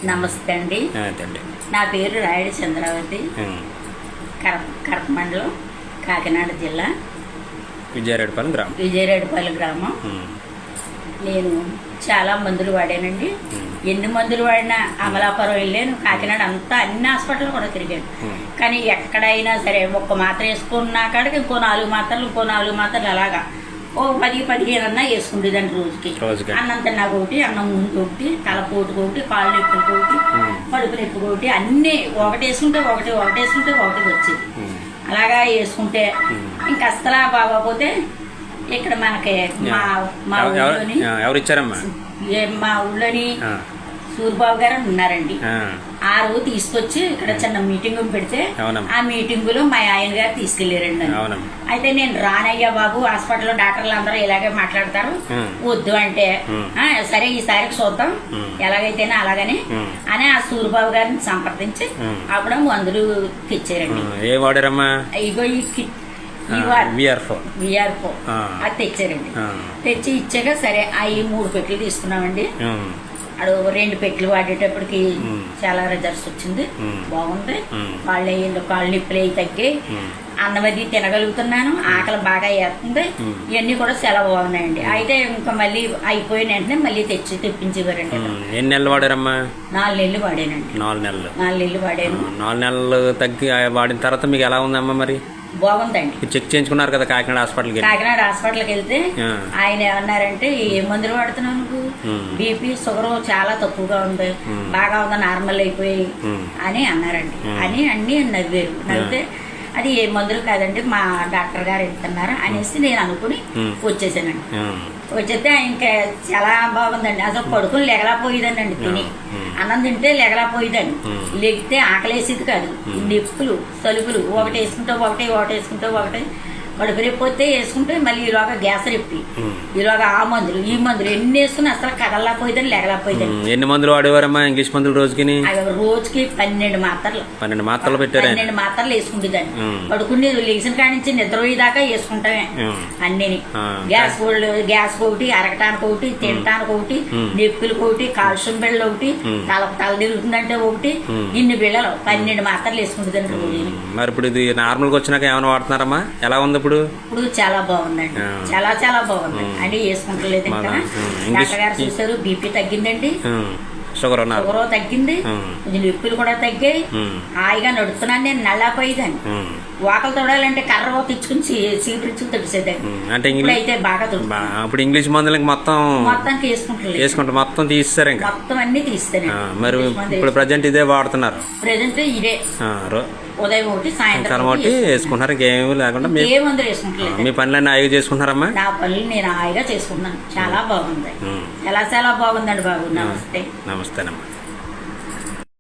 నమస్తే అండి. నా పేరు రాయుడు చంద్రావతి, కడప మండలం, కాకినాడ జిల్లా, విజయరెడ్డిపల్లి గ్రామం. నేను చాలా మందులు వాడానండి. ఎన్ని మందులు వాడినా అమలాపురం వెళ్ళాను, కాకినాడ అంతా అన్ని హాస్పిటల్ కూడా తిరిగాను. కానీ ఎక్కడైనా సరే ఒక్క మాత్ర వేసుకున్నా కాడికి ఇంకో 4 మాత్రలు అలాగా ఓ 10-15 అన్నా వేసుకుంటేదాన్ని రోజుకి. అన్నం తిన్నాక ఒకటి, అన్నం ముందు ఒకటి, తలపోటుకు ఒకటి, కాళ్ళు నొప్పులకు ఒకటి, కడుపు నొప్పుకు ఒకటి, అన్నీ ఒకటి వేసుకుంటే ఒకటి వచ్చేది. అలాగా వేసుకుంటే ఇంక అస్సలా బాగోపోతే ఇక్కడ మనకి మా ఊళ్ళోని సూరిబాబు గారు ఉన్నారండి. ఆ రోజు తీసుకొచ్చి ఇక్కడ చిన్న మీటింగ్ పెడితే ఆ మీటింగ్ లో మా ఆయన గారు తీసుకెళ్లారండి. అయితే నేను రానయ్యా బాబు, హాస్పిటల్లో డాక్టర్లు అందరూ ఇలాగే మాట్లాడతారు, వద్దు అంటే సరే ఈసారికి చూద్దాం ఎలాగైతేనే అలాగని అని ఆ సూరిబాబు గారిని సంప్రదించి అప్పుడు మందులు తెచ్చారండి. ఇగో ఈ కిట్ VR4 అది తెచ్చారండి. తెచ్చి ఇచ్చాక సరే అవి 3 పెట్టెలు తీసుకున్నామండి. అడు 2 పెట్టెలు వాడేటప్పటికి చాలా రిజల్ట్స్ వచ్చింది, బాగుంది. కాళ్ళు నొప్పులు అవి తగ్గాయి, అన్నం అది తినగలుగుతున్నాను, ఆకలి బాగా వేస్తుంది, ఇవన్నీ కూడా చాలా బాగున్నాయండి. అయితే ఇంకా మళ్ళీ అయిపోయిన వెంటనే మళ్ళీ తెప్పించేవారండి. ఎన్ని నెలలు వాడారమ్మా? 4 నెలలు వాడానండి. 4 నెలలు వాడాను. 4 నెలలు తగ్గి వాడిన తర్వాత మీకు ఎలా ఉందమ్మా? మరి బాగుందండి. చెక్ చేయించుకున్నారు కదా కాకినాడ హాస్పిటల్కి వెళ్తే ఆయన ఏమన్నారంటే ఏ మందులు వాడుతున్నావు నువ్వు, బీపీ షుగర్ చాలా తక్కువగా ఉంది, బాగా ఉందా, నార్మల్ అయిపోయి అని అన్నారండి. అని అన్ని నవ్వితే అది ఏ మందులు కాదండి, మా డాక్టర్ గారు వెళ్తున్నారు అనేసి నేను అనుకుని వచ్చేసానండి. వచ్చేస్తే ఇంకా చాలా బాగుందండి. అసలు పడుకుని లెగలేకపోయేదానండి, తిని అన్నం తింటే లెగలేకపోయేదాన్ని, లెగితే ఆకలేసేది కాదు. నొప్పులు తలుపులు ఒకటి వేసుకుంటే ఒకటి కడుపు రెప్పితే వేసుకుంటే మళ్ళీ ఈలోగా గ్యాస్ రెప్పి, ఈలోగా ఆ మందులు ఈ మందులు ఎన్ని వేసుకుని అసలు కదలలేకపోయేదని లెగలేకపోయేదాన్ని. ఎన్ని మందులు వాడేవారమ్మా ఇంగ్లీష్ మందులు రోజుకి? రోజుకి 12 మాత్రలు పెట్టారు. 12 మాత్రలు వేసుకుంటేదాన్ని. పడుకునే లెగిసిన కాడి నుంచి నిద్ర దాకా వేసుకుంటామే అన్నిని. గ్యాస్ ఒకటి, అరగటానికి ఒకటి, తినటానికి ఒకటి, నొప్పులకు ఒకటి, కాల్షియం బిళ్ళలు ఒకటి, తల తిరుగుతుందంటే ఒకటి, ఇన్ని బిళ్ళలు 12 మాత్రలు వేసుకుంటుందండి రోజు. మరి ఇప్పుడు ఇది నార్మల్ గా వచ్చినాక ఏమైనా వాడుతున్నారమ్మా? ఎలా ఉంది ఇప్పుడు? చాలా బాగుందండి, చాలా బాగుంది అండి. వేసుకుంటలేదు ఇంకా. డాక్టర్ గారు చూసారు, బీపీ తగ్గిందండి, షుగర్ తగ్గింది, కొంచెం నొప్పులు కూడా తగ్గాయి, హాయిగా నడుస్తున్నాను. నేను నల్లపోయేదాన్ని, వాకలు తొడాలంటే కర్ర తెచ్చుకుని చీపురిచ్చుకు తడిసేదాన్ని. అంటే అయితే బాగా ఇప్పుడు ఇంగ్లీష్ మందులకి మొత్తం తీసుకుంటారు, మొత్తం తీస్తారు, మొత్తం అన్ని తీస్తాను. మరి ఇప్పుడు ప్రజెంట్ ఇదే వాడుతున్నారు? ప్రజెంట్ ఇదే ఉదయం ఒకటి, సాయంత్రం ఒకటి వేసుకుంటున్నారు. ఇంకేమీ లేకుండా ఏ మందులు వేసుకుంటలేదు. మీ పనులన్నీ హాయిగా చేసుకుంటారమ్మా? నా పనులు నేను హాయిగా చేసుకుంటున్నాను. చాలా బాగుంది, చాలా బాగుందండి బాబు. నమస్తే. నమస్తేనమ్మా.